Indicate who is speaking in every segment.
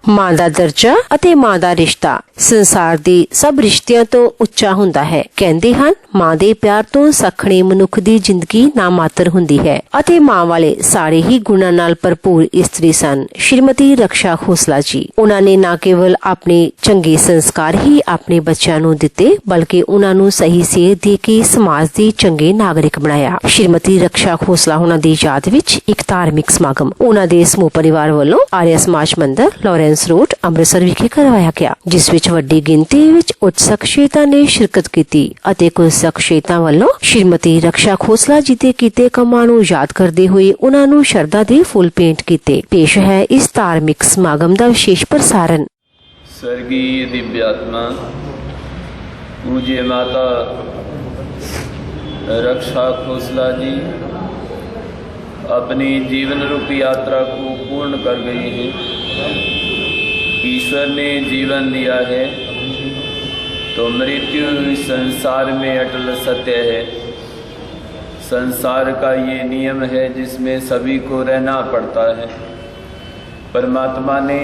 Speaker 1: मां दा दर्जा अते मां दा रिश्ता संसार दे सब रिश्तियां तो उच्चा हुंदा है। कहंदे हन मां दे प्यार तो सखणे मनुख दी जिंदगी ना मातर हुंदी है। अते मां वाले सारे ही गुणां नाल भरपूर इस्त्री सन श्रीमती रक्षा खोसला जी। उन्हां ने ना केवल अपने चंगे संस्कार ही अपने बच्चों नूं दिते बल्कि उन्हां नूं सही सेध दे के समाज दे चंगे नागरिक बनाया। श्रीमती रक्षा खोसला उन्हां दी याद विच एक धार्मिक समागम उन्हां दे समूह परिवार वालों आर्य समाज मंदिर लॉरेंस रोड अमृतसर विखे करवाया गया, जिस विच वड्डी गिनती विच उच्च शख्सियतां ने शिरकत कीती अते कुछ शख्सियतां वालों श्रीमती रक्षा खोसला जी दे कीते कमां नूं याद करदे होए उन्हां नूं शरधा दे फुल पेंट कीते। पेश है इस धार्मिक समागम दा विशेष प्रसारण।
Speaker 2: स्वर्गीय दिव्यात्मा पूज्य माता रक्षा खोसला जी अपनी जीवन रूपी यात्रा को पूर्ण कर गई हैं। ईश्वर ने जीवन दिया है तो मृत्यु इस संसार में अटल सत्य है। संसार का ये नियम है जिसमें सभी को रहना पड़ता है। परमात्मा ने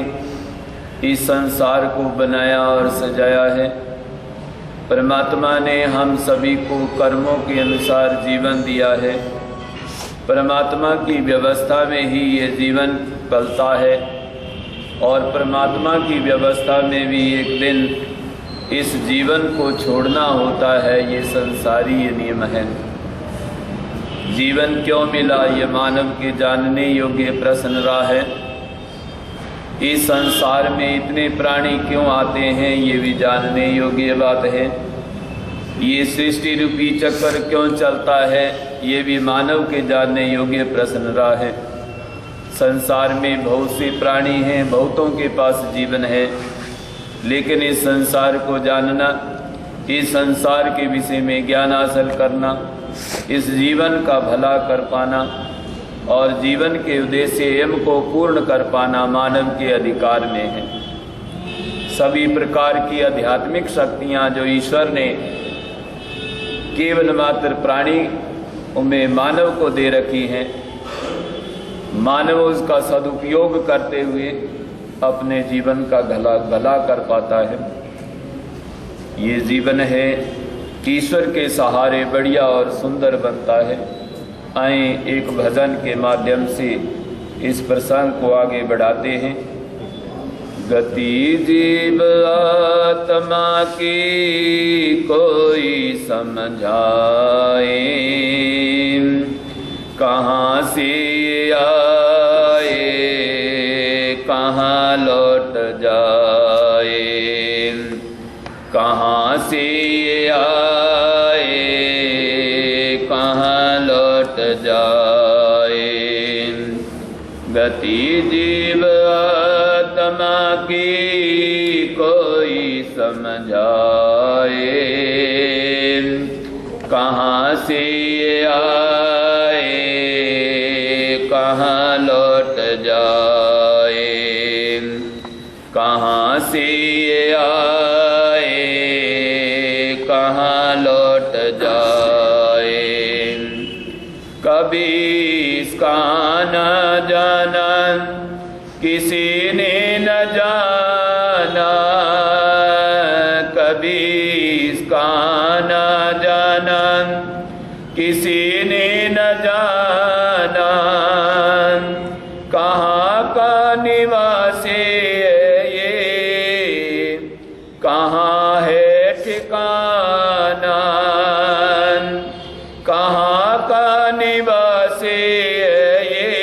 Speaker 2: इस संसार को बनाया और सजाया है। परमात्मा ने हम सभी को कर्मों के अनुसार जीवन दिया है। परमात्मा की व्यवस्था में ही ये जीवन पलता है और परमात्मा की व्यवस्था में भी एक दिन इस जीवन को छोड़ना होता है। ये संसारी ये नियम है। जीवन क्यों मिला ये मानव के जानने योग्य प्रश्न रहा है। इस संसार में इतने प्राणी क्यों आते हैं ये भी जानने योग्य बात है। ये सृष्टि रूपी चक्कर क्यों चलता है ये भी मानव के जानने योग्य प्रश्न रहा है। संसार में बहुत से प्राणी हैं, बहुतों के पास जीवन है, लेकिन इस संसार को जानना, इस संसार के विषय में ज्ञान हासिल करना, इस जीवन का भला कर पाना और जीवन के उद्देश्य एवं को पूर्ण कर पाना मानव के अधिकार में है। सभी प्रकार की आध्यात्मिक शक्तियाँ जो ईश्वर ने केवल मात्र प्राणी में मानव को दे रखी हैं, मानव उसका सदुपयोग करते हुए अपने जीवन का भला कर पाता है। ये जीवन है ईश्वर के सहारे बढ़िया और सुंदर बनता है। आए एक भजन के माध्यम से इस प्रसंग को आगे बढ़ाते हैं। गति जीव आत्मा की कोई समझाए, कहाँ से आए कहाँ लौट जाए, कहाँ से आए कहाँ लौट जाए। गति जीव आत्मा की कोई समझाए, कहाँ से आए कहाँ लौट जाए, कहाँ से आए कहाँ लौट जाए। कभी इसका न जाना किसी ने न जाना, कभी इसका न जाना किसी ने न जाना। कहाँ का निवासी है ये, कहाँ है ठिकाना, कहाँ का निवासी है ये,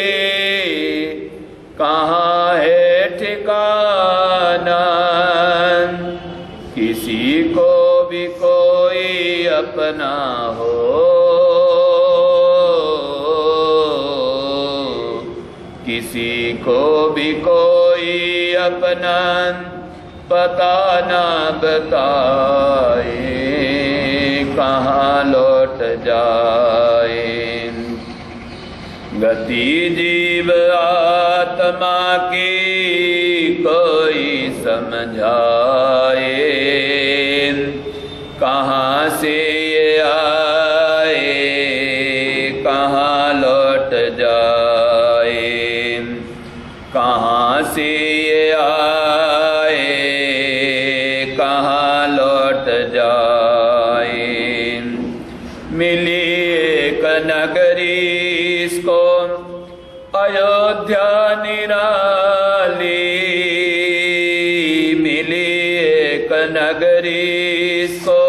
Speaker 2: कहाँ है ठिकाना। किसी को भी कोई अपना हो, किसी को भी कोई अपना पता ना बताए, कहाँ लौट जाए। गति जीव आत्मा की कोई समझाए, कहाँ से ये आए कहाँ लौट जाए, कहाँ से ये आए अयोध्या निराली मिली एक नगरी सो,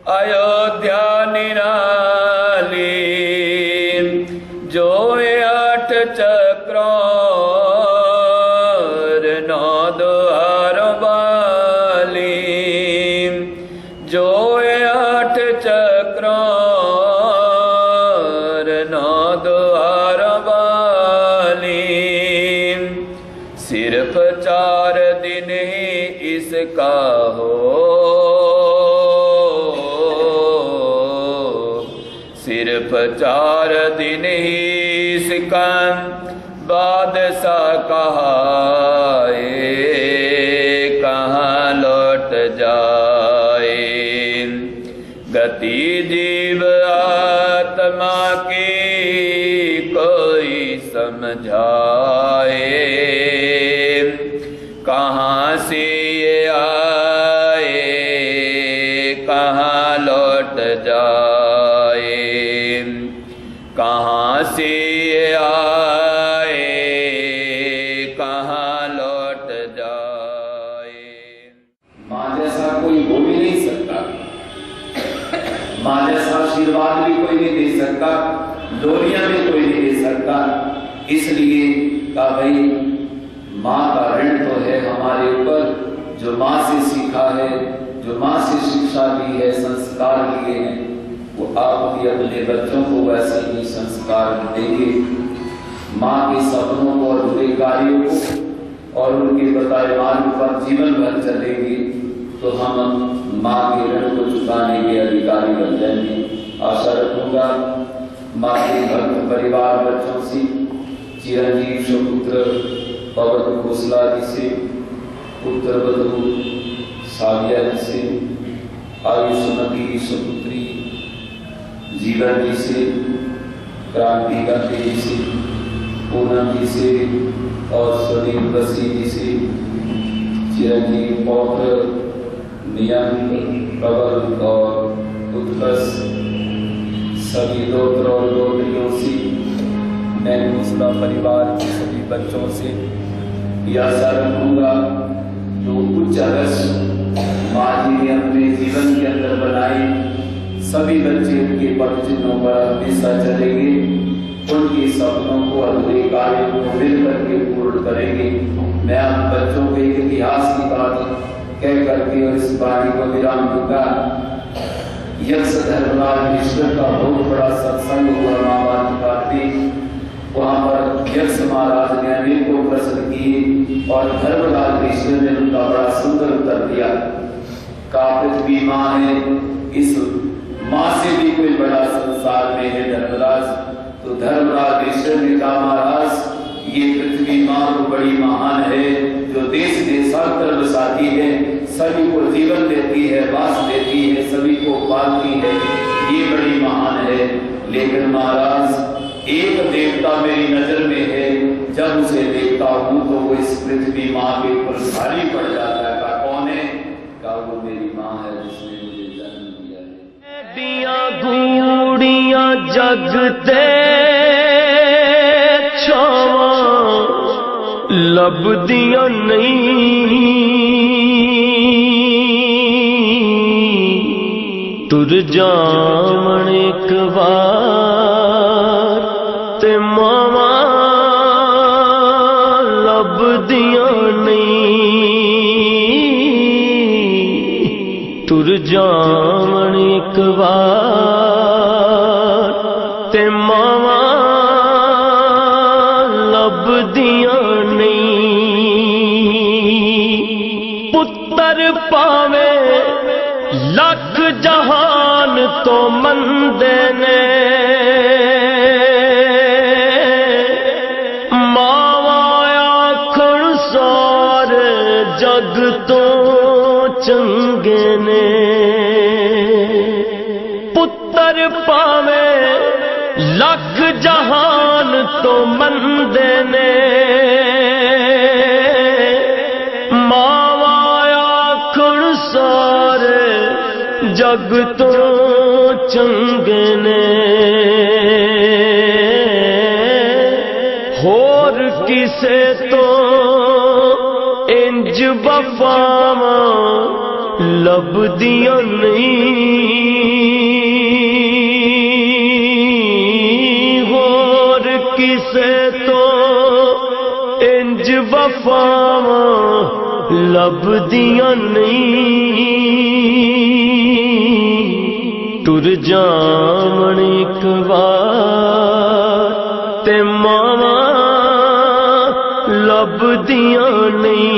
Speaker 2: अयोध्या निराली जो 8 चक्रों नौ द्वार वाली, जो 8 चक्रों नौ द्वार वाली, सिर्फ 4 दिन ही इसका हो, सिर्फ 4 दिन ही इसका बादशाह कहाए, कहाँ लौट जाए। गति जीव आत्मा की कोई समझाए, कहाँ से ये आए, कहाँ लौट जाए, कहाँ से ये आए, कहाँ लौट जाए।
Speaker 3: माँ जैसा कोई हो भी नहीं सकता, माँ जैसा आशीर्वाद भी कोई नहीं दे सकता, डोरियां भी कोई नहीं दे सकता। इसलिए कहा भाई माँ का ऋण तो है हमारे ऊपर, जो माँ से सीखा है, जो माँ से शिक्षा ली है, संस्कार लिए हैं, वो आप भी अपने बच्चों को वैसे ही संस्कार देंगे। माँ के सपनों को और बुरे कार्यों को और उनके बताए मार्ग पर जीवन भर चलेंगे तो हम माँ के ऋण को चुकाने के अधिकारी बन जाएंगे। आशा रखूंगा माँ के भक्त परिवार बच्चों से, चिरंजीव सुपुत्र पवन खोसला जी से, पुत्र वधु साविया जी से, आयुष्मती सुपुत्री जीवन जी से, क्रांति गांधी जी से, पूनम जी से और सुनील बसी जी से, चिरंजीव पौत्र नियंत प्रबल और उत्कर्ष सभी दोस्त और दोहरियों से, मैं खोसला परिवार के सभी बच्चों से यह आशा रखूंगा जो उच्च आदर्श माँ जी ने अपने जीवन के अंदर बनाए, सभी बच्चे उनके पथ चिन्हों पर हमेशा चलेंगे, उनके सपनों को अधूरे कार्यों को मिलकर के पूर्ण करेंगे। मैं आप बच्चों के इतिहास की बात कह करके और इस वाणी को विराम दूंगा। यक्ष धर्मराज मिश्र का बहुत बड़ा सत्संग हुआ महाभारत काटती, वहां पर यक्ष महाराज ने अनेकों प्रश्न किए और धर्मराज मिश्र ने उनका बड़ा सुंदर उत्तर दिया। का पृथ्वी माँ है, इस माँ से भी कोई बड़ा संसार में है धर्मराज। तो धर्मराज मिश्र ने कहा महाराज ये पृथ्वी माँ तो बड़ी महान है, जो देश देशांतर बसाती है, सभी को जीवन देती है, वास देती है, सभी को पालती है, ये बड़ी महान है। लेकिन महाराज एक देवता मेरी नजर में है, जब उसे देखता हूँ तो वो इस पृथ्वी माँ के ऊपर भारी पड़ जाता है। का कौन है? का वो मेरी माँ है जिसने मुझे जन्म दिया है।
Speaker 4: दिया गूड़ियां जगते छावा लभदियां नहीं, तुर जावण एक बार ते मावा लभदियां नहीं, तुर जावण एक बार ते मावा लभदियां नहीं। पुत्र पावे लख जहान तो मंदे ने, मावा आखण सारे जग तो चंगे ने। पुत्र पावे लख जहान तो मंदे ने, मावा आखण सारे जग तो चंगे ने। होर किसे तो इंज वफावां लभदियां नहीं, होर किसे तो इंज वफावां लभदियां नहीं। टुर जावण इक बार ते मावां लभदियां नहीं।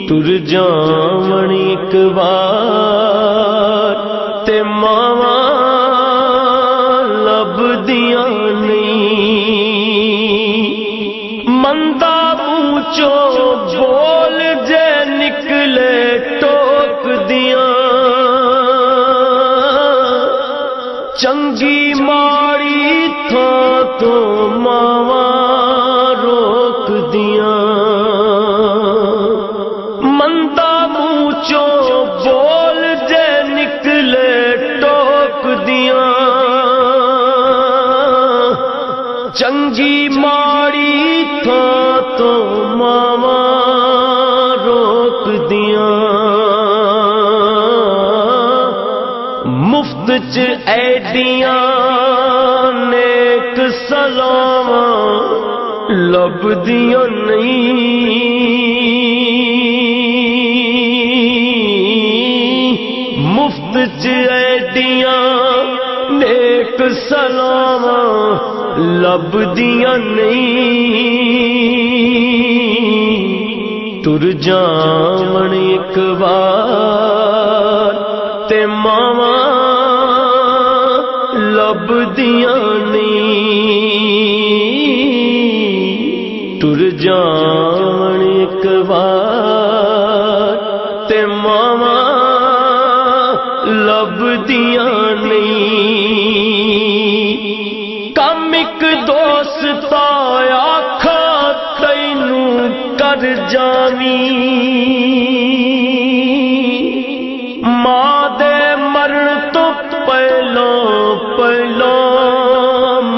Speaker 4: टुर जावण इक बार ते मावां लभदियां नहीं। मंदा मूंचो बोल जे निकले टोक दियां, चंगी माड़ी था तो मावां रोक दियां। मंदा मूंचो बोल जे निकले टोक दियां, चंगी माड़ी था तो मावां रोक दियां। मुफ्त च ऐडियां नेक सलावां लभदियां नहीं। मुफ्त च ऐडियां नेक सलावां लभदियां नहीं। टुर जावण इक बार ते मावां लभदियां नहीं। टुर जावण इक बार ते मावां लभदियां नहीं। कम इक दोस्ता आखा तैनू कर जावी, मां दे मरण तो पहला पहला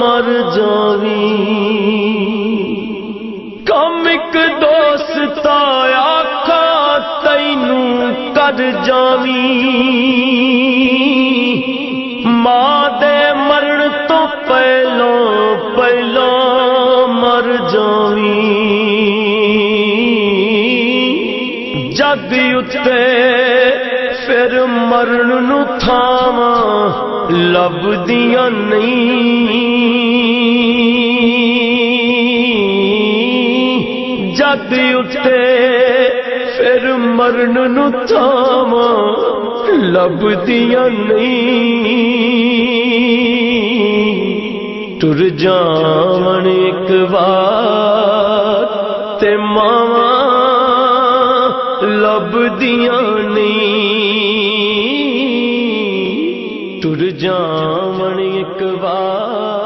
Speaker 4: मर जावी। कम इक दोस्ता आखा तैनू कर जावी, मां दे मरण तो पहला पहला मर जावी। जग उत्ते फिर मरण नू थावां लभदियां नहीं। जग उत्ते फिर मरण नू थावां लभदियां नहीं। टुर जावण इक बार ते मावां लभदियां नहीं। टुर जावण इक बार